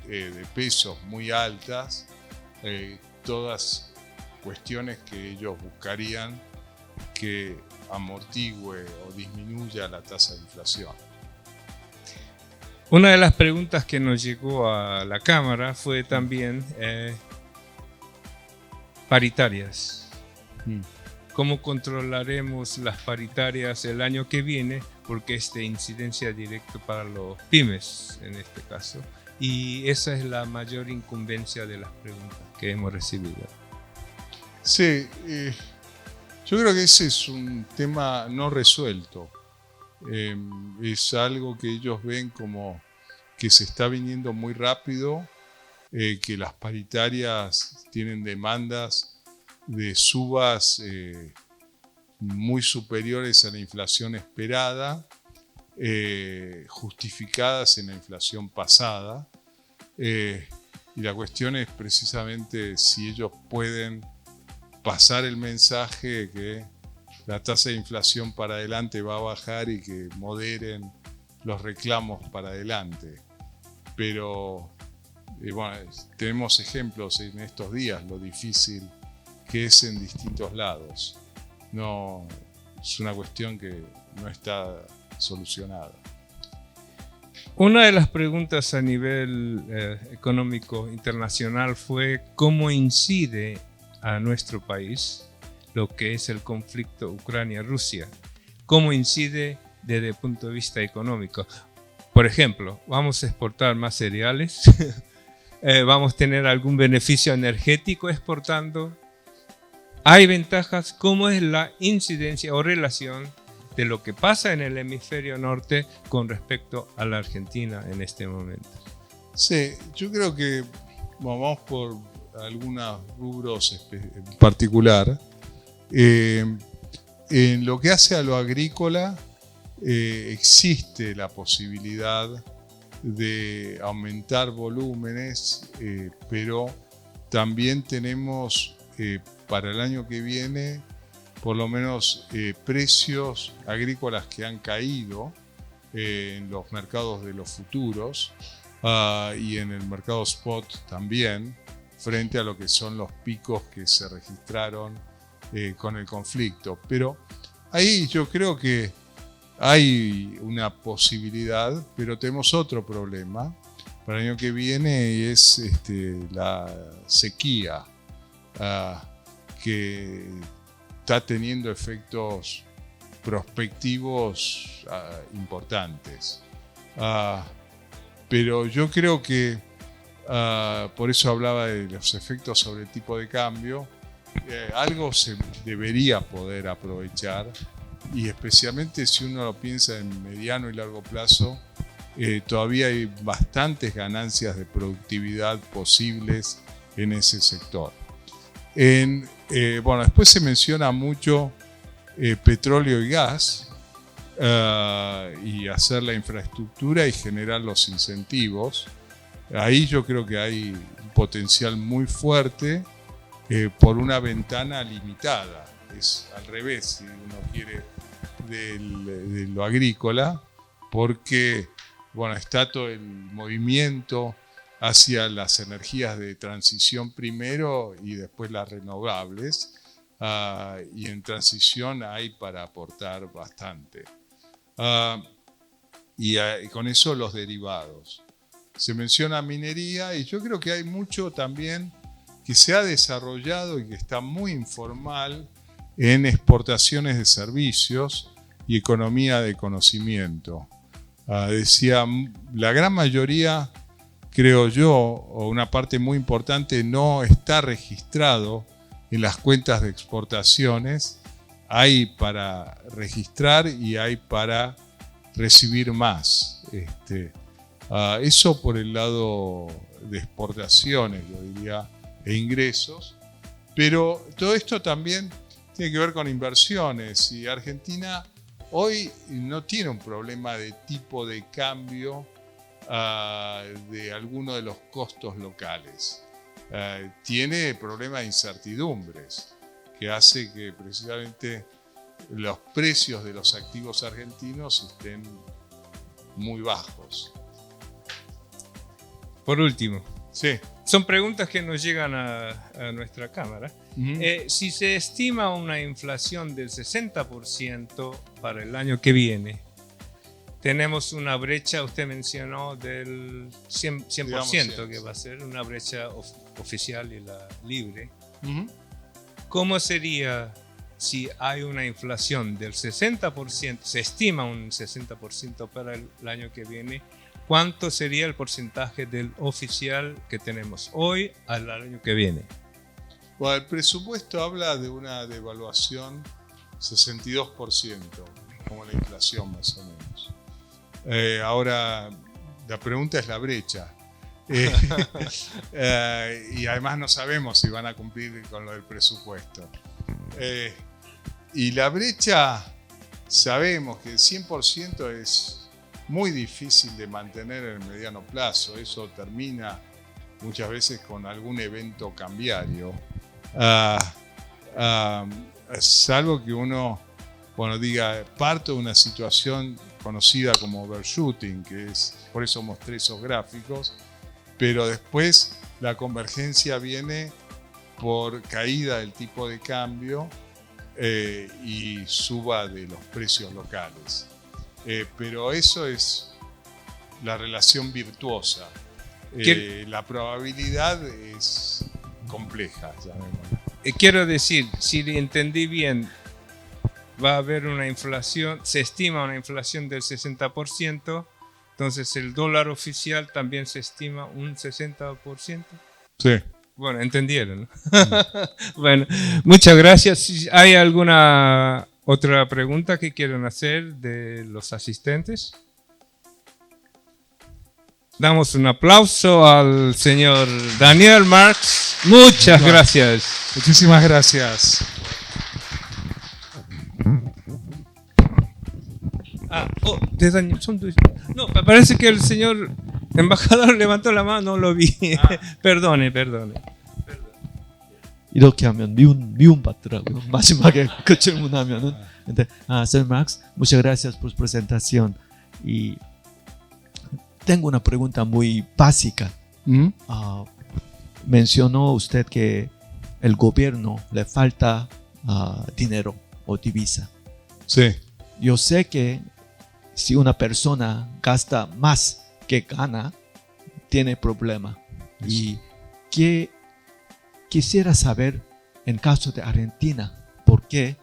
de pesos muy altas, todas cuestiones que ellos buscarían que amortigüe o disminuya la tasa de inflación. Una de las preguntas que nos llegó a la Cámara fue también paritarias. ¿Cómo controlaremos las paritarias el año que viene? Porque es de incidencia directa para los pymes en este caso. Y esa es la mayor incumbencia de las preguntas que hemos recibido. Sí, yo creo que ese es un tema no resuelto. Es algo que ellos ven como que se está viniendo muy rápido, que las paritarias tienen demandas de subas muy superiores a la inflación esperada, justificadas en la inflación pasada. Y la cuestión es precisamente si ellos pueden pasar el mensaje que la tasa de inflación para adelante va a bajar y que moderen los reclamos para adelante. Pero bueno, tenemos ejemplos en estos días, lo difícil que es en distintos lados. No, es una cuestión que no está solucionada. Una de las preguntas a nivel económico internacional fue cómo incide a nuestro país lo que es el conflicto Ucrania-Rusia. ¿Cómo incide desde el punto de vista económico? Por ejemplo, ¿vamos a exportar más cereales? ¿Vamos a tener algún beneficio energético exportando? ¿Hay ventajas? ¿Cómo es la incidencia o relación de lo que pasa en el hemisferio norte con respecto a la Argentina en este momento? Sí, yo creo que vamos por algunos rubros en particular. En lo que hace a lo agrícola, existe la posibilidad de aumentar volúmenes, pero también tenemos para el año que viene por lo menos precios agrícolas que han caído en los mercados de los futuros y en el mercado spot también, frente a lo que son los picos que se registraron con el conflicto. Pero ahí yo creo que hay una posibilidad, pero tenemos otro problema para el año que viene y es la sequía que está teniendo efectos prospectivos importantes. Pero yo creo que por eso hablaba de los efectos sobre el tipo de cambio. Algo se debería poder aprovechar y especialmente si uno lo piensa en mediano y largo plazo, todavía hay bastantes ganancias de productividad posibles en ese sector. Bueno, después se menciona mucho petróleo y gas y hacer la infraestructura y generar los incentivos. Ahí yo creo que hay un potencial muy fuerte por una ventana limitada. Es al revés, si uno quiere, de lo agrícola, porque bueno, está todo el movimiento hacia las energías de transición primero y después las renovables, y en transición hay para aportar bastante. Y con eso los derivados. Se menciona minería y yo creo que hay mucho también que se ha desarrollado y que está muy informal en exportaciones de servicios y economía de conocimiento. Decía, la gran mayoría, creo yo, o una parte muy importante, no está registrado en las cuentas de exportaciones. Hay para registrar y hay para recibir más. Eso por el lado de exportaciones, yo diría, e ingresos. Pero todo esto también tiene que ver con inversiones. Y Argentina hoy no tiene un problema de tipo de cambio de alguno de los costos locales. Tiene problema de incertidumbres que hace que precisamente los precios de los activos argentinos estén muy bajos. Por último, sí. Son preguntas que nos llegan a nuestra cámara. Si se estima una inflación del 60% para el año que viene, tenemos una brecha, usted mencionó del 100%, Digamos 100, que va a ser una brecha oficial y la libre. Ujú. ¿Cómo sería si hay una inflación del 60%, se estima un 60% para el año que viene? ¿Cuánto sería el porcentaje del oficial que tenemos hoy al año que viene? Bueno, el presupuesto habla de una devaluación 62%, como la inflación más o menos. Ahora, la pregunta es la brecha. Y además no sabemos si van a cumplir con lo del presupuesto. Y la brecha, sabemos que el 100% es muy difícil de mantener en el mediano plazo. Eso termina muchas veces con algún evento cambiario. Salvo que uno, diga, parto de una situación conocida como overshooting, que es, por eso mostré esos gráficos, pero después la convergencia viene por caída del tipo de cambio y suba de los precios locales. Pero eso es la relación virtuosa. La probabilidad es compleja, llamémosla. Quiero decir, si entendí bien, va a haber una inflación, se estima una inflación del 60%, entonces el dólar oficial también se estima un 60%. Sí. Bueno, entendieron. Bueno, muchas gracias. Si ¿hay alguna otra pregunta que quieran hacer de los asistentes? Damos un aplauso al señor Daniel Marks. Muchas gracias. Muchísimas gracias. De Daniel, no, parece que el señor embajador levantó la mano, no lo vi. Perdone. 이렇게 하면 미움 받더라고요. 마지막에 그 질문하면은. 근데 Sir Max, muchas gracias por su presentación. Y tengo una pregunta muy básica. Mencionó usted que el gobierno le falta dinero o divisa. Sí. Yo sé que si una persona gasta más que gana, tiene problema. Y que quisiera saber, en caso de Argentina, ¿por qué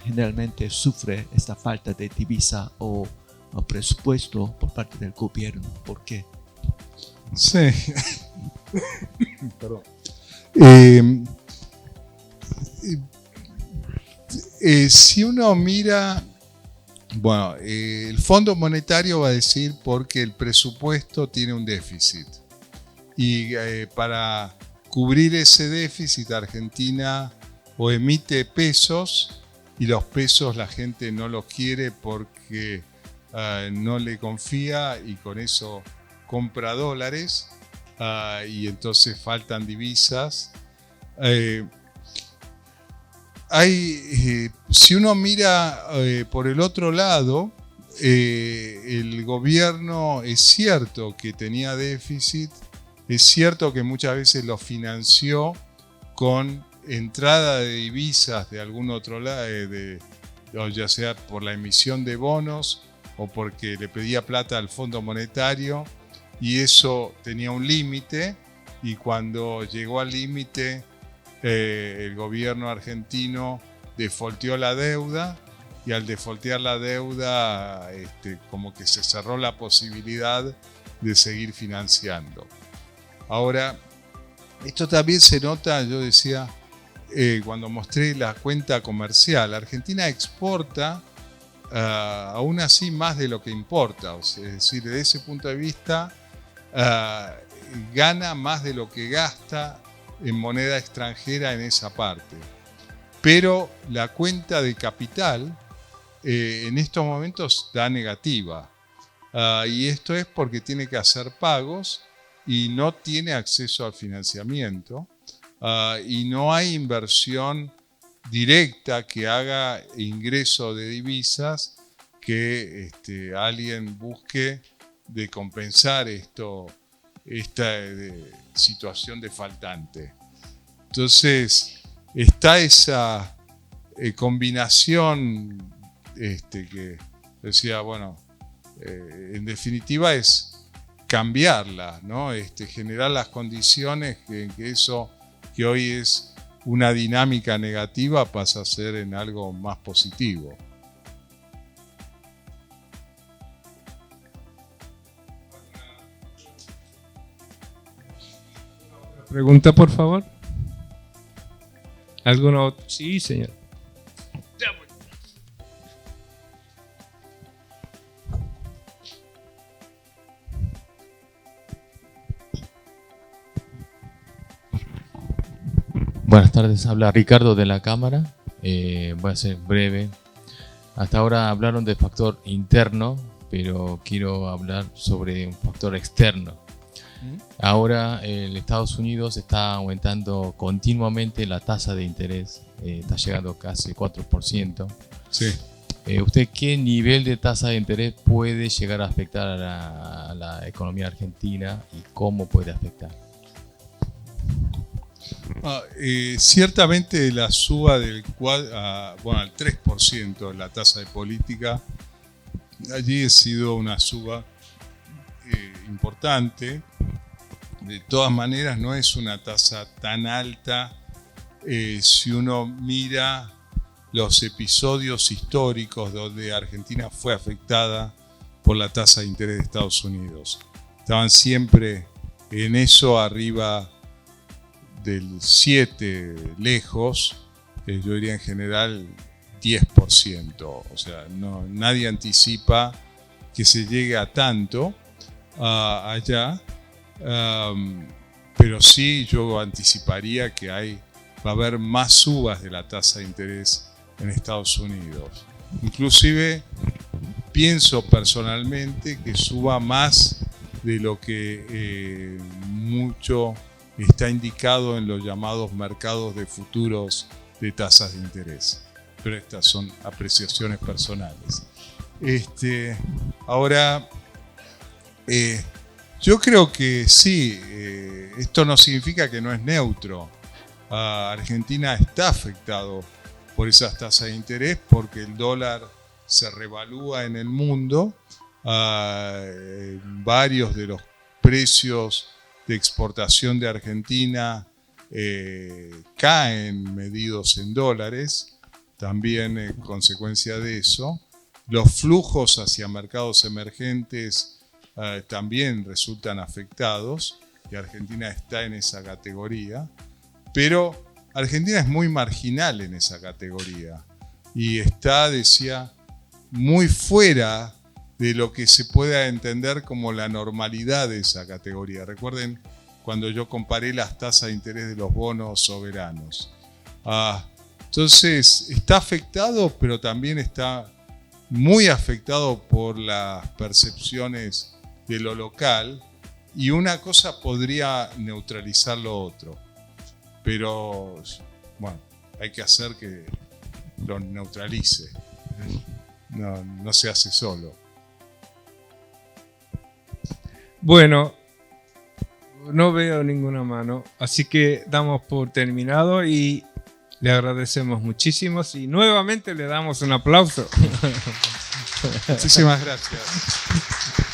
generalmente sufre esta falta de divisa o presupuesto por parte del gobierno? ¿Por qué? Sí. Perdón. Si uno mira, el Fondo Monetario va a decir porque el presupuesto tiene un déficit. Y para cubrir ese déficit, Argentina o emite pesos, y los pesos la gente no los quiere porque no le confía, y con eso compra dólares, y entonces faltan divisas. Si uno mira por el otro lado, el gobierno es cierto que tenía déficit, es cierto que muchas veces lo financió con entrada de divisas de algún otro lado, ya sea por la emisión de bonos o porque le pedía plata al Fondo Monetario, y eso tenía un límite, y cuando llegó al límite el gobierno argentino defaulteó la deuda, y al defaultear la deuda como que se cerró la posibilidad de seguir financiando. Ahora, esto también se nota, yo decía, cuando mostré la cuenta comercial. Argentina exporta aún así más de lo que importa, es decir, desde ese punto de vista gana más de lo que gasta en moneda extranjera en esa parte. Pero la cuenta de capital en estos momentos da negativa, y esto es porque tiene que hacer pagos y no tiene acceso al financiamiento, y no hay inversión directa que haga ingreso de divisas que alguien busque de compensar esta situación de faltante. Entonces está esa combinación que decía, bueno, en definitiva es cambiarla, ¿no? Generar las condiciones que eso que hoy es una dinámica negativa pasa a ser en algo más positivo. Pregunta, por favor. ¿Alguna otra? Sí, señor. Buenas tardes, habla Ricardo de la Cámara. Voy a ser breve. Hasta ahora hablaron del factor interno, pero quiero hablar sobre un factor externo. Ahora el Estados Unidos está aumentando continuamente la tasa de interés, está llegando casi 4%. Sí. ¿Usted qué nivel de tasa de interés puede llegar a afectar a la economía argentina y cómo puede afectar? Ciertamente la suba al 3% de la tasa de política, allí ha sido una suba importante. De todas maneras no es una tasa tan alta si uno mira los episodios históricos donde Argentina fue afectada por la tasa de interés de Estados Unidos. Estaban siempre en eso arriba del 7 lejos, yo diría en general 10%. O sea, nadie anticipa que se llegue a tanto allá, pero sí yo anticiparía que va a haber más subas de la tasa de interés en Estados Unidos. Inclusive pienso personalmente que suba más de lo que mucho está indicado en los llamados mercados de futuros de tasas de interés. Pero estas son apreciaciones personales. Ahora, yo creo que sí, esto no significa que no es neutro. Argentina está afectado por esas tasas de interés porque el dólar se revalúa en el mundo. Varios de los precios de exportación de Argentina caen medidos en dólares, también en consecuencia de eso. Los flujos hacia mercados emergentes también resultan afectados y Argentina está en esa categoría, pero Argentina es muy marginal en esa categoría y está, decía, muy fuera de lo que se pueda entender como la normalidad de esa categoría. Recuerden cuando yo comparé las tasas de interés de los bonos soberanos. Entonces, está afectado, pero también está muy afectado por las percepciones de lo local y una cosa podría neutralizar lo otro. Pero, bueno, hay que hacer que lo neutralice. No se hace solo. Bueno, no veo ninguna mano, así que damos por terminado y le agradecemos muchísimo y nuevamente le damos un aplauso. Muchísimas gracias.